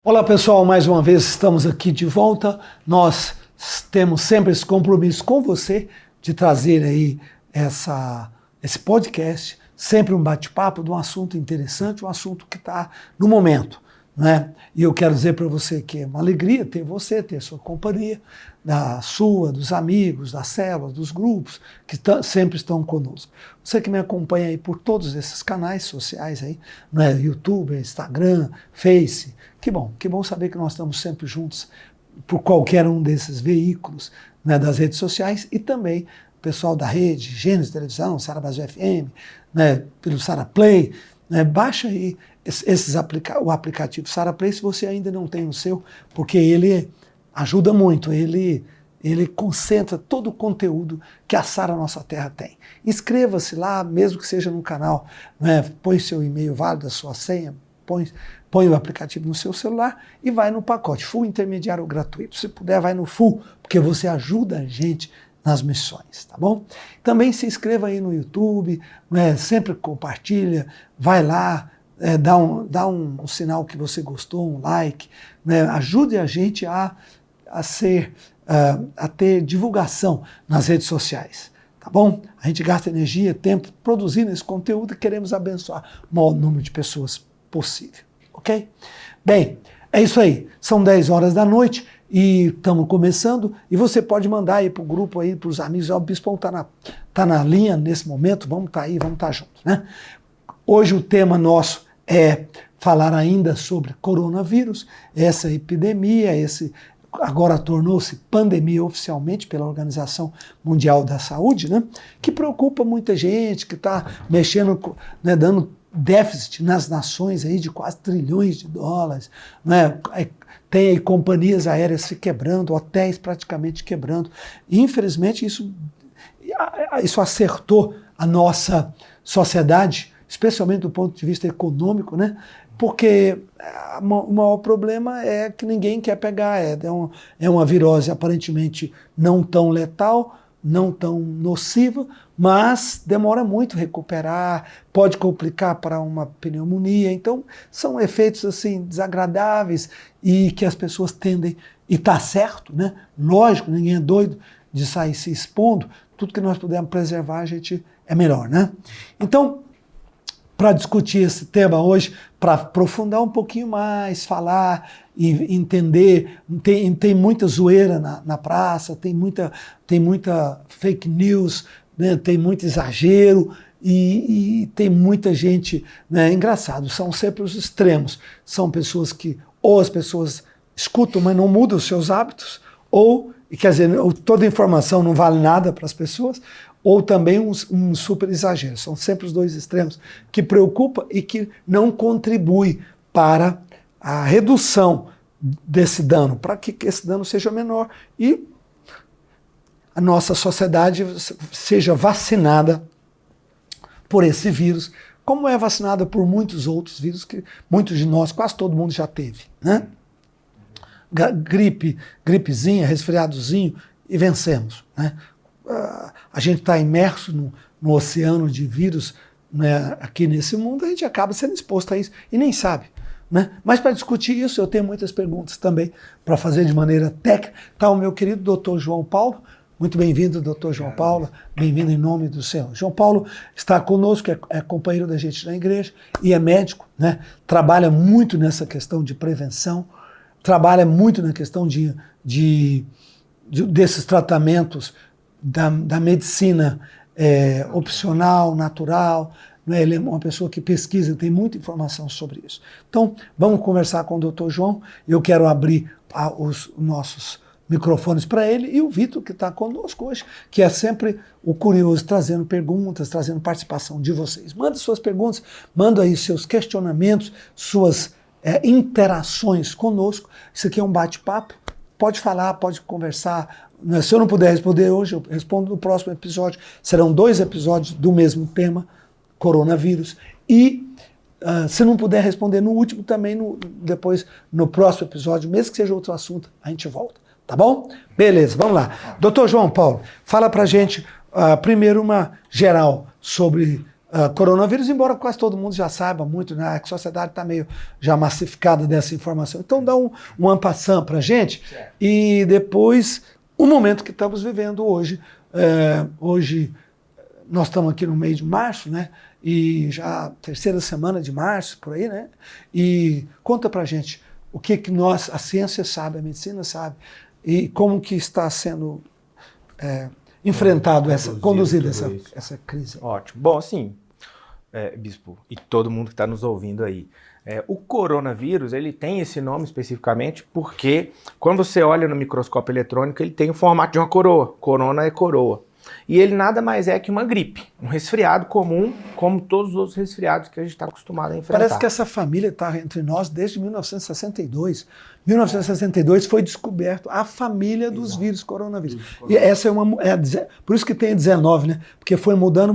Olá pessoal, mais uma vez estamos aqui de volta. Nós temos sempre esse compromisso com você de trazer aí esse podcast, sempre um bate-papo de um assunto interessante, um assunto que está no momento, né? E eu quero dizer para você que é uma alegria ter você, ter sua companhia, da sua, dos amigos, das células, dos grupos que sempre estão conosco. Você que me acompanha aí por todos esses canais sociais aí, né? YouTube, Instagram, Face, que bom saber que nós estamos sempre juntos por qualquer um desses veículos, né, das redes sociais e também o pessoal da rede, Gênesis Televisão, Sara Brasil FM, né, pelo Sara Play, né, baixa aí o aplicativo Sara Play se você ainda não tem o seu, porque ele ajuda muito, ele concentra todo o conteúdo que a Sara Nossa Terra tem. Inscreva-se lá, mesmo que seja no canal, né, põe seu e-mail válido, a sua senha, põe o aplicativo no seu celular e vai no pacote Full, intermediário ou gratuito. Se puder, vai no Full, porque você ajuda a gente nas missões, tá bom? Também se inscreva aí no YouTube, né, sempre compartilha, vai lá, dá um sinal que você gostou, um like, né, ajude a gente a ter divulgação nas redes sociais, tá bom? A gente gasta energia, tempo produzindo esse conteúdo e queremos abençoar o maior número de pessoas possível, ok? Bem, é isso aí, são 10 horas da noite e estamos começando e você pode mandar aí para o grupo aí, para os amigos, o Bispão tá na linha nesse momento, vamos estar aí, vamos estar juntos, né? Hoje o tema nosso é falar ainda sobre coronavírus, essa epidemia, agora tornou-se pandemia oficialmente pela Organização Mundial da Saúde, né? Que preocupa muita gente, que está mexendo, né, dando déficit nas nações aí de quase trilhões de dólares, né? Tem aí companhias aéreas se quebrando, hotéis praticamente quebrando. E, infelizmente, isso acertou a nossa sociedade, especialmente do ponto de vista econômico, né? Porque o maior problema é que ninguém quer pegar, é uma virose aparentemente não tão letal, não tão nociva, mas demora muito recuperar, pode complicar para uma pneumonia, então são efeitos assim desagradáveis e que as pessoas tendem, e está certo, né? Lógico, ninguém é doido de sair se expondo, tudo que nós pudermos preservar a gente é melhor, né? Então, para discutir esse tema hoje, para aprofundar um pouquinho mais, falar e entender, tem muita zoeira na praça, tem muita fake news, né, tem muito exagero e tem muita gente, né, engraçado, são sempre os extremos, são pessoas que ou as pessoas escutam, mas não mudam os seus hábitos, ou, quer dizer, toda informação não vale nada para as pessoas, ou também um super exagero. São sempre os dois extremos que preocupa e que não contribui para a redução desse dano, para que esse dano seja menor e a nossa sociedade seja vacinada por esse vírus, como é vacinada por muitos outros vírus que muitos de nós, quase todo mundo já teve, né? Gripezinha, resfriadozinho e vencemos, né? A gente está imerso no oceano de vírus, né, aqui nesse mundo, a gente acaba sendo exposto a isso e nem sabe, né? Mas para discutir isso, eu tenho muitas perguntas também para fazer de maneira técnica. Está o meu querido doutor João Paulo. Muito bem-vindo, doutor João Paulo. Bem-vindo em nome do Senhor. João Paulo está conosco, é companheiro da gente na igreja e é médico, né? Trabalha muito nessa questão de prevenção, trabalha muito na questão desses tratamentos da medicina opcional, natural, né? Ele é uma pessoa que pesquisa, tem muita informação sobre isso. Então, vamos conversar com o doutor João. Eu quero abrir os nossos microfones para ele e o Vitor, que está conosco hoje, que é sempre o curioso, trazendo perguntas, trazendo participação de vocês. Manda suas perguntas, manda aí seus questionamentos, suas interações conosco. Isso aqui é um bate-papo, pode falar, pode conversar. Se eu não puder responder hoje, eu respondo no próximo episódio. Serão 2 episódios do mesmo tema, coronavírus. E se não puder responder no último, também depois no próximo episódio, mesmo que seja outro assunto, a gente volta. Tá bom? Beleza, vamos lá. Doutor João Paulo, fala pra gente primeiro uma geral sobre coronavírus, embora quase todo mundo já saiba muito, né? A sociedade está meio já massificada dessa informação. Então dá um en passant para a gente e depois o momento que estamos vivendo hoje. Hoje nós estamos aqui no mês de março, né? E já terceira semana de março, por aí, né? E conta para a gente o que nós, a ciência sabe, a medicina sabe, e como que está sendo enfrentado, conduzida essa crise. Ótimo. Bom, assim, Bispo, e todo mundo que está nos ouvindo aí, o coronavírus, ele tem esse nome especificamente porque quando você olha no microscópio eletrônico, ele tem o formato de uma coroa. Corona é coroa. E ele nada mais é que uma gripe, um resfriado comum, como todos os outros resfriados que a gente está acostumado a enfrentar. Parece que essa família está entre nós desde 1962. 1962 foi descoberto a família dos vírus coronavírus. E essa por isso que tem 19, né? Porque foi mudando,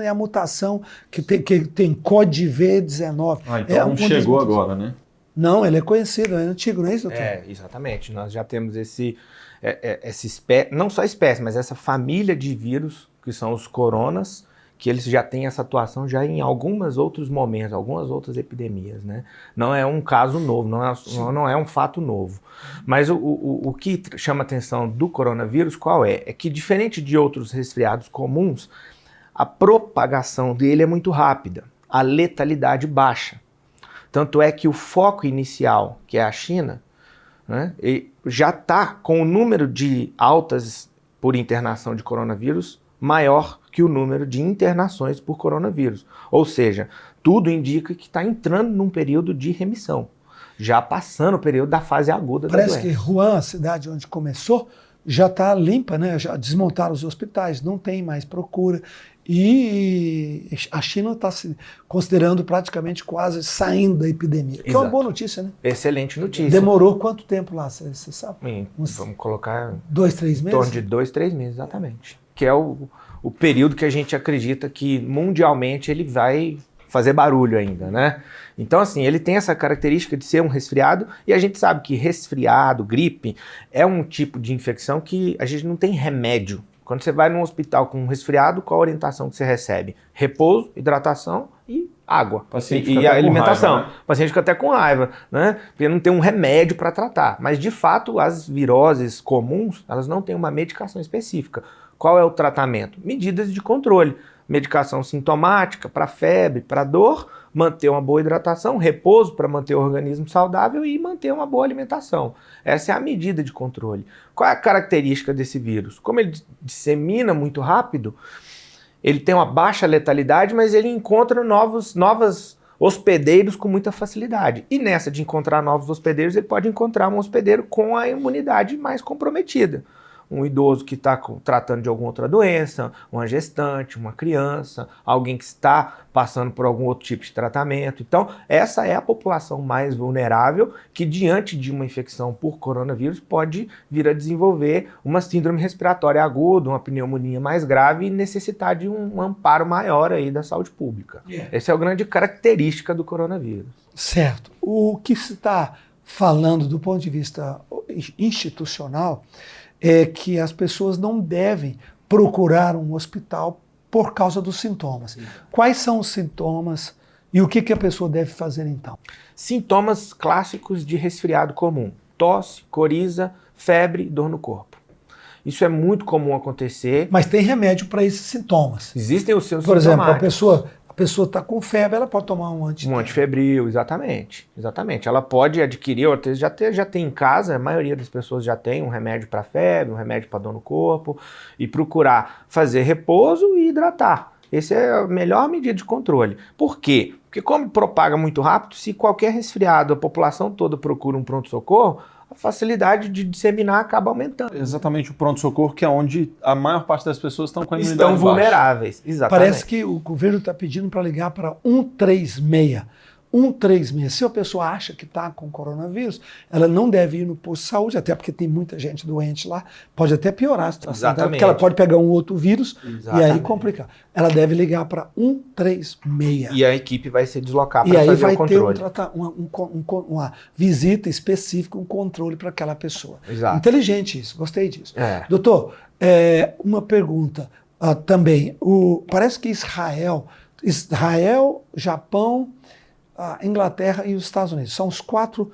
e a mutação que tem código V19. Então chegou agora, né? Não, ele é conhecido, é antigo, não é isso, doutor? Exatamente. Nós já temos essa espécie, não só espécie, mas essa família de vírus, que são os coronas, que eles já têm essa atuação já em alguns outros momentos, algumas outras epidemias, né? Não é um caso novo, não é um fato novo. Mas o que chama a atenção do coronavírus, qual é? É que diferente de outros resfriados comuns, a propagação dele é muito rápida, a letalidade baixa. Tanto é que o foco inicial, que é a China, né, já está com o número de altas por internação de coronavírus maior que o número de internações por coronavírus. Ou seja, tudo indica que está entrando num período de remissão, já passando o período da fase aguda da doença. Parece que Wuhan, a cidade onde começou, já está limpa, né? Já desmontaram os hospitais, não tem mais procura. E a China está se considerando praticamente quase saindo da epidemia. Que é uma boa notícia, né? Excelente notícia. Demorou quanto tempo lá, você sabe? Vamos colocar 2, 3 meses? Em torno de 2, 3 meses, exatamente. Que é o período que a gente acredita que mundialmente ele vai fazer barulho ainda, né? Então, assim, ele tem essa característica de ser um resfriado e a gente sabe que resfriado, gripe, é um tipo de infecção que a gente não tem remédio. Quando você vai num hospital com um resfriado, qual a orientação que você recebe? Repouso, hidratação e água. E a alimentação. Raiva, né? O paciente fica até com raiva, né? Porque não tem um remédio para tratar. Mas, de fato, as viroses comuns, elas não têm uma medicação específica. Qual é o tratamento? Medidas de controle. Medicação sintomática para febre, para dor, manter uma boa hidratação, repouso para manter o organismo saudável e manter uma boa alimentação. Essa é a medida de controle. Qual é a característica desse vírus? Como ele dissemina muito rápido, ele tem uma baixa letalidade, mas ele encontra novos hospedeiros com muita facilidade. E nessa de encontrar novos hospedeiros, ele pode encontrar um hospedeiro com a imunidade mais comprometida. Um idoso que está tratando de alguma outra doença, uma gestante, uma criança, alguém que está passando por algum outro tipo de tratamento. Então, essa é a população mais vulnerável que, diante de uma infecção por coronavírus, pode vir a desenvolver uma síndrome respiratória aguda, uma pneumonia mais grave e necessitar de um amparo maior aí da saúde pública. Essa é a grande característica do coronavírus. Certo. O que se está falando do ponto de vista institucional é que as pessoas não devem procurar um hospital por causa dos sintomas. Sim. Quais são os sintomas e o que a pessoa deve fazer então? Sintomas clássicos de resfriado comum: tosse, coriza, febre, dor no corpo. Isso é muito comum acontecer. Mas tem remédio para esses sintomas. Existem os seus sintomas. Por exemplo, a pessoa está com febre, ela pode tomar um antifebril, exatamente. Ela pode adquirir, ou já tem em casa, a maioria das pessoas já tem um remédio para febre, um remédio para dor no corpo, e procurar fazer repouso e hidratar. Essa é a melhor medida de controle. Por quê? Porque como propaga muito rápido, se qualquer resfriado, a população toda procura um pronto-socorro, a facilidade de disseminar acaba aumentando. Exatamente, o pronto-socorro, que é onde a maior parte das pessoas estão com a imunidade baixa. Estão vulneráveis, exatamente. Parece que o governo está pedindo para ligar para 136. 136. Se a pessoa acha que está com coronavírus, ela não deve ir no posto de saúde, até porque tem muita gente doente lá, pode até piorar a situação dela, porque ela pode pegar um outro vírus e aí complicar. Ela deve ligar para 136. E a equipe vai se deslocar para fazer o controle. E aí vai ter uma visita específica, um controle para aquela pessoa. Exato. Inteligente isso, gostei disso. Doutor, uma pergunta. também, parece que Israel, Japão, Inglaterra e os Estados Unidos são os 4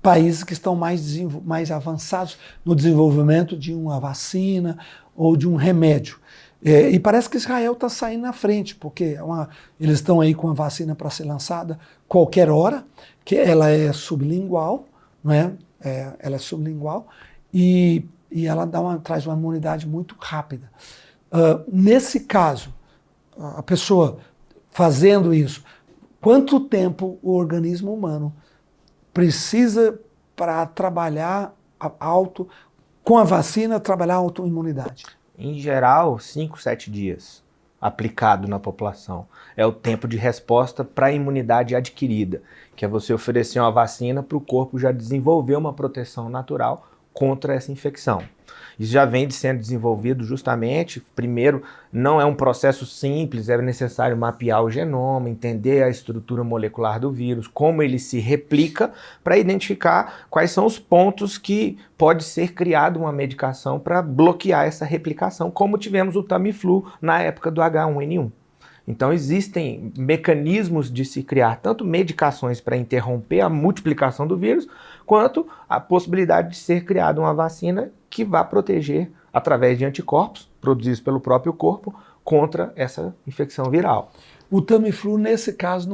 países que estão mais avançados no desenvolvimento de uma vacina ou de um remédio. E parece que Israel está saindo na frente, porque eles estão aí com a vacina para ser lançada qualquer hora, que ela é sublingual, não é? Ela é sublingual e ela traz uma imunidade muito rápida. Nesse caso, a pessoa fazendo isso, quanto tempo o organismo humano precisa para trabalhar com a vacina, trabalhar a autoimunidade? Em geral, 5, 7 dias aplicado na população. É o tempo de resposta para a imunidade adquirida, que é você oferecer uma vacina para o corpo já desenvolver uma proteção natural contra essa infecção. Isso já vem sendo desenvolvido justamente, primeiro, não é um processo simples, é necessário mapear o genoma, entender a estrutura molecular do vírus, como ele se replica, para identificar quais são os pontos que pode ser criada uma medicação para bloquear essa replicação, como tivemos o Tamiflu na época do H1N1. Então existem mecanismos de se criar tanto medicações para interromper a multiplicação do vírus, quanto a possibilidade de ser criada uma vacina que vá proteger, através de anticorpos produzidos pelo próprio corpo, contra essa infecção viral. O Tamiflu, nesse caso,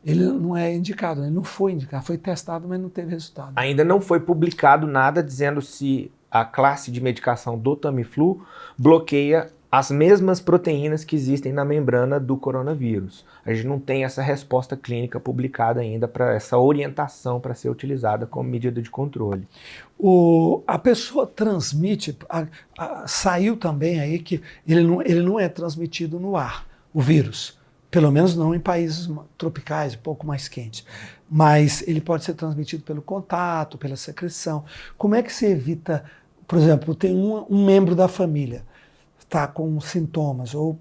ele não é indicado, ele não foi indicado, foi testado, mas não teve resultado. Ainda não foi publicado nada dizendo se a classe de medicação do Tamiflu bloqueia as mesmas proteínas que existem na membrana do coronavírus. A gente não tem essa resposta clínica publicada ainda para essa orientação para ser utilizada como medida de controle. A pessoa transmite, saiu também aí que ele não é transmitido no ar, o vírus. Pelo menos não em países tropicais, um pouco mais quentes. Mas ele pode ser transmitido pelo contato, pela secreção. Como é que se evita, por exemplo, tem um membro da família está com sintomas ou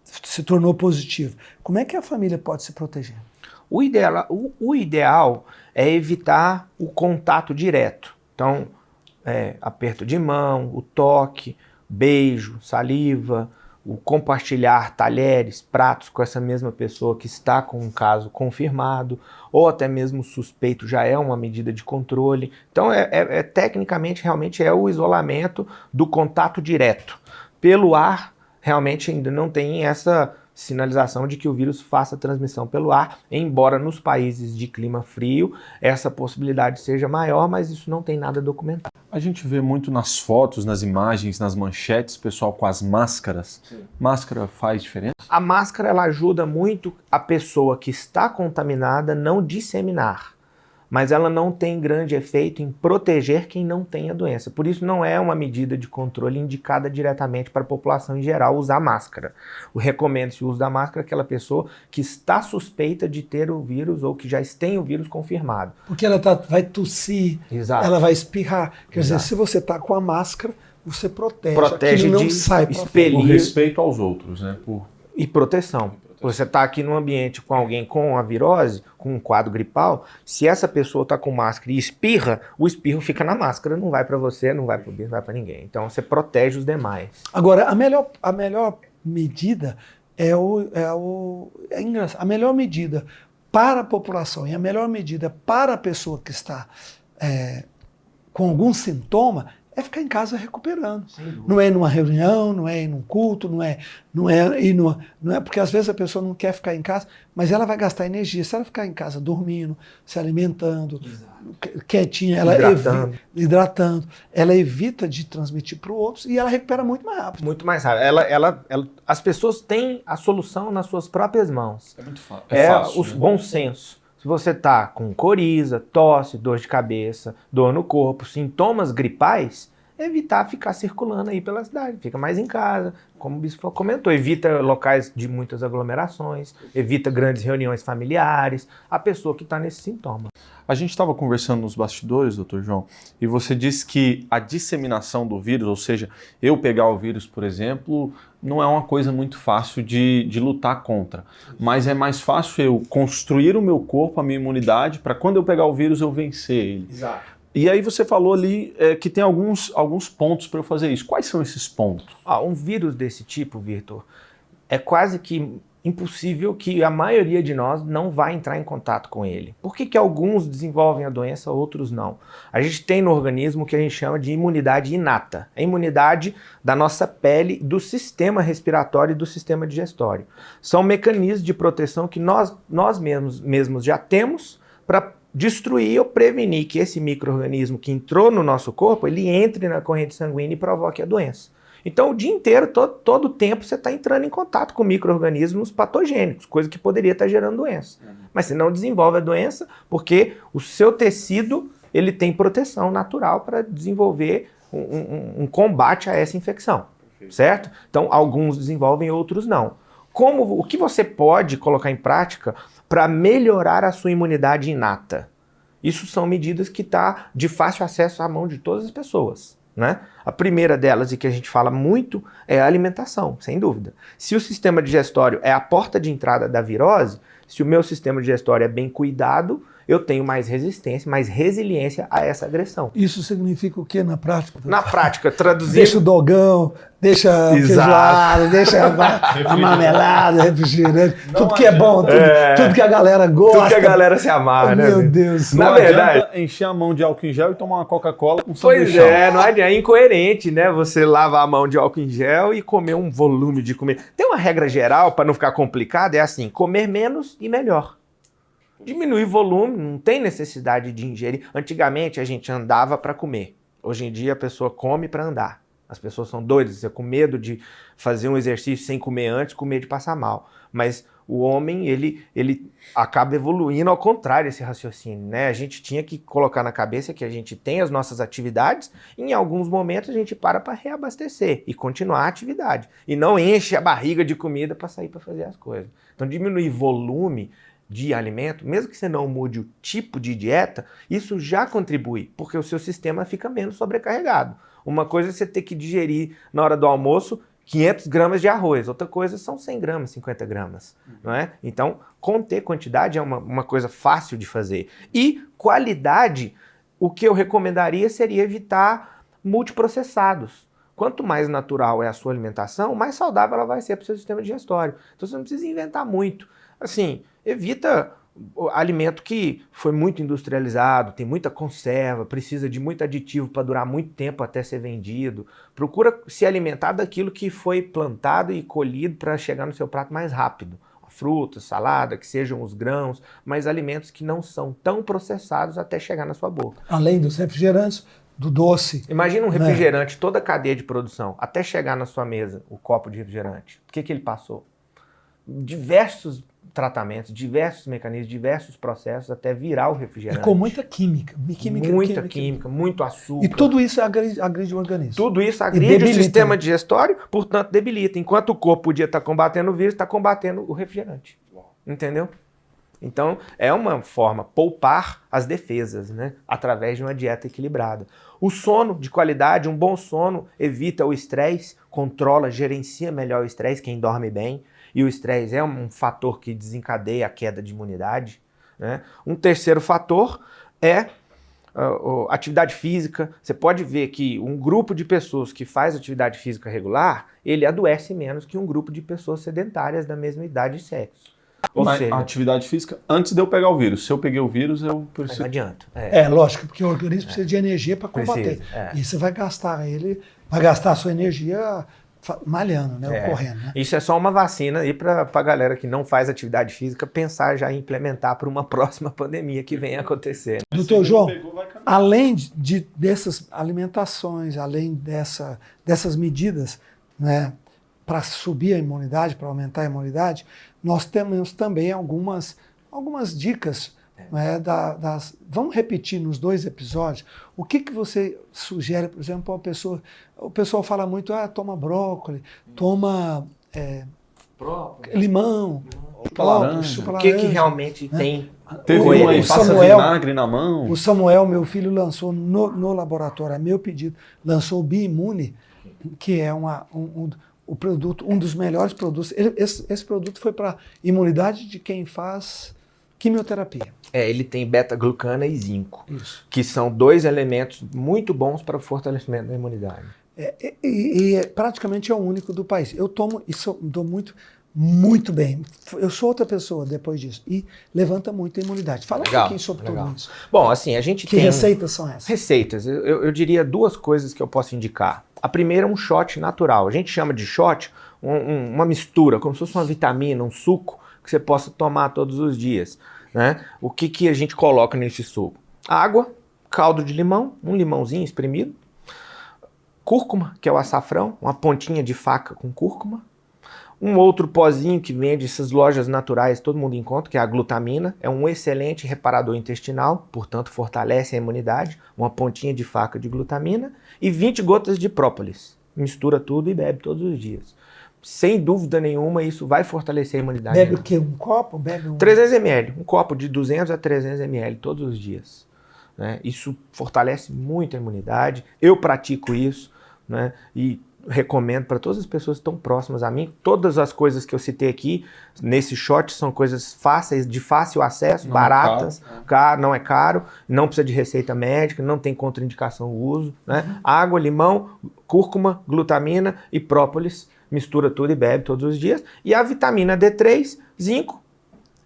se tornou positivo. Como é que a família pode se proteger? O ideal é evitar o contato direto. Então, aperto de mão, o toque, beijo, saliva, o compartilhar talheres, pratos com essa mesma pessoa que está com um caso confirmado, ou até mesmo suspeito, já é uma medida de controle. Então, tecnicamente, realmente é o isolamento do contato direto. Pelo ar, realmente ainda não tem essa sinalização de que o vírus faça transmissão pelo ar, embora nos países de clima frio essa possibilidade seja maior, mas isso não tem nada documentado. A gente vê muito nas fotos, nas imagens, nas manchetes, pessoal com as máscaras. Sim. Máscara faz diferença? A máscara ela ajuda muito a pessoa que está contaminada não disseminar, mas ela não tem grande efeito em proteger quem não tem a doença. Por isso não é uma medida de controle indicada diretamente para a população em geral usar máscara. Recomenda-se o uso da máscara àquela pessoa que está suspeita de ter o vírus ou que já tem o vírus confirmado. Porque ela vai tossir, exato, ela vai espirrar. Quer exato, dizer, se você está com a máscara, você protege. Protege não de sai expelir. Por respeito aos outros, né? E proteção. Você está aqui num ambiente com alguém com a virose, com um quadro gripal, se essa pessoa está com máscara e espirra, o espirro fica na máscara, não vai para você, não vai para o bicho, não vai para ninguém. Então você protege os demais. Agora, a melhor medida a melhor medida para a população e a melhor medida para a pessoa que está com algum sintoma é ficar em casa recuperando. Não é numa reunião, não é ir num culto, não é porque às vezes a pessoa não quer ficar em casa, mas ela vai gastar energia. Se ela ficar em casa dormindo, se alimentando, quietinha, ela hidratando, ela evita de transmitir para o outro e ela recupera muito mais rápido. Muito mais rápido. As pessoas têm a solução nas suas próprias mãos. É muito fácil. O bom senso. Se você está com coriza, tosse, dor de cabeça, dor no corpo, sintomas gripais, evitar ficar circulando aí pela cidade. Fica mais em casa, como o bispo comentou. Evita locais de muitas aglomerações, evita grandes reuniões familiares, a pessoa que está nesse sintoma. A gente estava conversando nos bastidores, doutor João, e você disse que a disseminação do vírus, ou seja, eu pegar o vírus, por exemplo, não é uma coisa muito fácil de lutar contra. Mas é mais fácil eu construir o meu corpo, a minha imunidade, para quando eu pegar o vírus eu vencer ele. Exato. E aí você falou ali que tem alguns pontos para eu fazer isso. Quais são esses pontos? Um vírus desse tipo, Vitor, é quase que impossível que a maioria de nós não vai entrar em contato com ele. Por que que alguns desenvolvem a doença, outros não? A gente tem no organismo o que a gente chama de imunidade inata. A imunidade da nossa pele, do sistema respiratório e do sistema digestório. São mecanismos de proteção que nós mesmos já temos para destruir ou prevenir que esse micro-organismo que entrou no nosso corpo, ele entre na corrente sanguínea e provoque a doença. Então, o dia inteiro, todo o tempo, você está entrando em contato com micro-organismos patogênicos, coisa que poderia estar gerando doença. Mas você não desenvolve a doença porque o seu tecido ele tem proteção natural para desenvolver um combate a essa infecção, certo? Então, alguns desenvolvem, outros não. O que você pode colocar em prática para melhorar a sua imunidade inata? Isso são medidas que estão de fácil acesso à mão de todas as pessoas. Né? A primeira delas, e que a gente fala muito, é a alimentação, sem dúvida. Se o sistema digestório é a porta de entrada da virose, se o meu sistema digestório é bem cuidado, eu tenho mais resistência, mais resiliência a essa agressão. Isso significa o que na prática? Na prática, traduzindo... Deixa o dogão, deixa a feijoada, deixa a marmelada, refrigerante, tudo que é bom, tudo que a galera gosta. Tudo que a galera se amarra, né? Meu Deus. Na verdade, encher a mão de álcool em gel e tomar uma Coca-Cola com sanduíche. Pois é, não é incoerente, né? Você lavar a mão de álcool em gel e comer um volume de comida. Tem uma regra geral, para não ficar complicado, é assim, comer menos e melhor. Diminuir volume, não tem necessidade de ingerir. Antigamente a gente andava para comer. Hoje em dia a pessoa come para andar. As pessoas são doidas, você com medo de fazer um exercício sem comer antes, com medo de passar mal. Mas o homem, ele acaba evoluindo ao contrário desse raciocínio, né? A gente tinha que colocar na cabeça que a gente tem as nossas atividades e em alguns momentos a gente para reabastecer e continuar a atividade. E não enche a barriga de comida para sair para fazer as coisas. Então diminuir volume de alimento, mesmo que você não mude o tipo de dieta, isso já contribui, porque o seu sistema fica menos sobrecarregado. Uma coisa é você ter que digerir na hora do almoço 500 gramas de arroz, outra coisa são 100 gramas, 50 gramas, não é? Então, conter quantidade é uma coisa fácil de fazer. E qualidade, o que eu recomendaria seria evitar multiprocessados. Quanto mais natural é a sua alimentação, mais saudável ela vai ser para o seu sistema digestório. Então, você não precisa inventar muito. Assim, evita alimento que foi muito industrializado, tem muita conserva, precisa de muito aditivo para durar muito tempo até ser vendido. Procura se alimentar daquilo que foi plantado e colhido para chegar no seu prato mais rápido. Frutas, salada, que sejam os grãos, mas alimentos que não são tão processados até chegar na sua boca. Além dos refrigerantes, do doce. Imagina um refrigerante, toda a cadeia de produção, até chegar na sua mesa, o copo de refrigerante. O que ele passou? Diversos tratamentos, diversos mecanismos, diversos processos até virar o refrigerante. E com muita química. Muita química, muito açúcar. E tudo isso agride o organismo. Tudo isso agride o sistema digestório, portanto debilita. Enquanto o corpo podia estar combatendo o vírus, está combatendo o refrigerante. Entendeu? Então é uma forma, poupar as defesas, né? Através de uma dieta equilibrada. O sono de qualidade, um bom sono evita o estresse, controla, gerencia melhor o estresse, quem dorme bem. E o estresse é um fator que desencadeia a queda de imunidade, né? Um terceiro fator é atividade física. Você pode ver que um grupo de pessoas que faz atividade física regular, ele adoece menos que um grupo de pessoas sedentárias da mesma idade e sexo. Mas a atividade física, antes de eu pegar o vírus, se eu peguei o vírus, eu preciso... Não adianta. Lógico, porque o organismo precisa de energia para combater. E você vai gastar a sua energia malhando, né? Ou correndo, né? Isso é só uma vacina aí para a galera que não faz atividade física pensar já em implementar para uma próxima pandemia que venha a acontecer. Doutor João, além dessas alimentações, além dessas medidas, né, para subir a imunidade, para aumentar a imunidade, nós temos também algumas dicas. Né, vamos repetir nos 2 episódios. O que você sugere, por exemplo, para uma pessoa? O pessoal fala muito, toma brócolis, toma limão, laranja. O que realmente tem? Teve um aí, passa vinagre na mão. O Samuel, meu filho, lançou no laboratório, a meu pedido, lançou o Biimune, que é o produto, um dos melhores produtos. Esse produto foi para imunidade de quem faz quimioterapia. Ele tem beta-glucana e zinco, Isso. que são 2 elementos muito bons para o fortalecimento da imunidade. Praticamente é o único do país. Eu tomo, isso eu dou muito bem. Eu sou outra pessoa depois disso. E levanta muito a imunidade. Fala um pouquinho sobre tudo isso. Bom, assim, a gente Que receitas são essas? Receitas. Eu diria 2 coisas que eu posso indicar. A primeira é um shot natural. A gente chama de shot uma mistura, como se fosse uma vitamina, um suco que você possa tomar todos os dias. Né? O que a gente coloca nesse suco? Água, caldo de limão, um limãozinho espremido, cúrcuma, que é o açafrão, uma pontinha de faca com cúrcuma, um outro pozinho que vende essas lojas naturais, todo mundo encontra, que é a glutamina, é um excelente reparador intestinal, portanto fortalece a imunidade, uma pontinha de faca de glutamina e 20 gotas de própolis. Mistura tudo e bebe todos os dias. Sem dúvida nenhuma, isso vai fortalecer a imunidade. Bebe o quê? Um copo? Bebe 300 ml, um copo de 200 a 300 ml todos os dias. Né? Isso fortalece muito a imunidade, eu pratico isso, né? E recomendo para todas as pessoas que estão próximas a mim. Todas as coisas que eu citei aqui nesse shot são coisas fáceis, de fácil acesso, baratas, não é caro, não precisa de receita médica, não tem contraindicação o uso. Né? Água, limão, cúrcuma, glutamina e própolis, mistura tudo e bebe todos os dias. E a vitamina D3, zinco,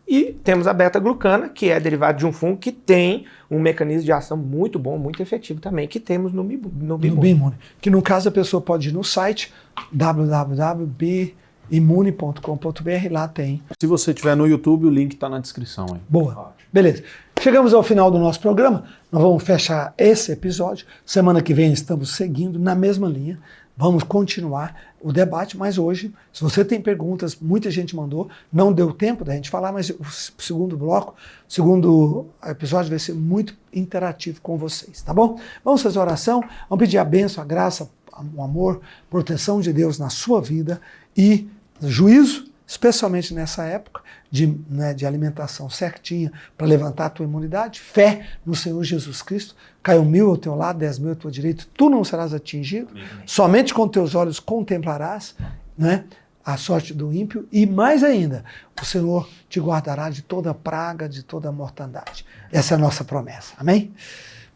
e temos a beta-glucana, que é derivado de um fungo que tem um mecanismo de ação muito bom, muito efetivo também, que temos no Bimune. Que no caso a pessoa pode ir no site www.bimune.com.br, lá tem. Se você estiver no YouTube, o link está na descrição aí. Boa. Beleza. Chegamos ao final do nosso programa. Nós vamos fechar esse episódio. Semana que vem estamos seguindo na mesma linha. Vamos continuar o debate, mas hoje, se você tem perguntas, muita gente mandou, não deu tempo da gente falar, mas o segundo bloco, o segundo episódio vai ser muito interativo com vocês, tá bom? Vamos fazer oração, vamos pedir a bênção, a graça, o amor, proteção de Deus na sua vida e juízo, especialmente nessa época de alimentação certinha para levantar a tua imunidade, fé no Senhor Jesus Cristo, caiu 1000 ao teu lado, 10.000 à tua direita, tu não serás atingido, somente com teus olhos contemplarás, né, a sorte do ímpio e mais ainda, o Senhor te guardará de toda praga, de toda mortandade. Essa é a nossa promessa, amém?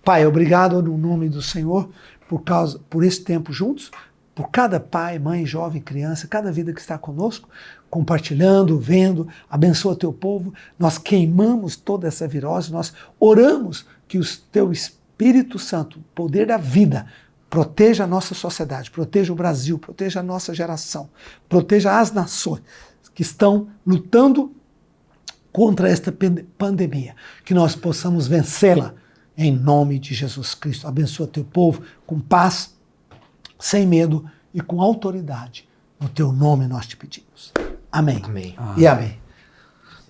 Pai, obrigado no nome do Senhor por esse tempo juntos, por cada pai, mãe, jovem, criança, cada vida que está conosco, compartilhando, vendo, abençoa teu povo. Nós queimamos toda essa virose, nós oramos que o teu Espírito Santo, o poder da vida, proteja a nossa sociedade, proteja o Brasil, proteja a nossa geração, proteja as nações que estão lutando contra esta pandemia, que nós possamos vencê-la em nome de Jesus Cristo. Abençoa teu povo com paz, sem medo e com autoridade. No teu nome nós te pedimos. Amém. Amém. E amém.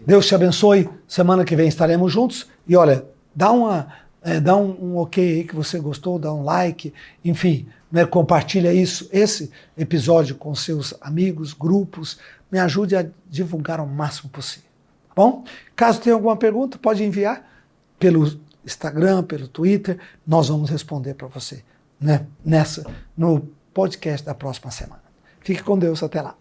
Deus te abençoe. Semana que vem estaremos juntos. E olha, dá um ok aí que você gostou, dá um like, enfim, né, compartilha esse episódio com seus amigos, grupos. Me ajude a divulgar o máximo possível. Bom? Caso tenha alguma pergunta, pode enviar pelo Instagram, pelo Twitter. Nós vamos responder para você, né, no podcast da próxima semana. Fique com Deus, até lá.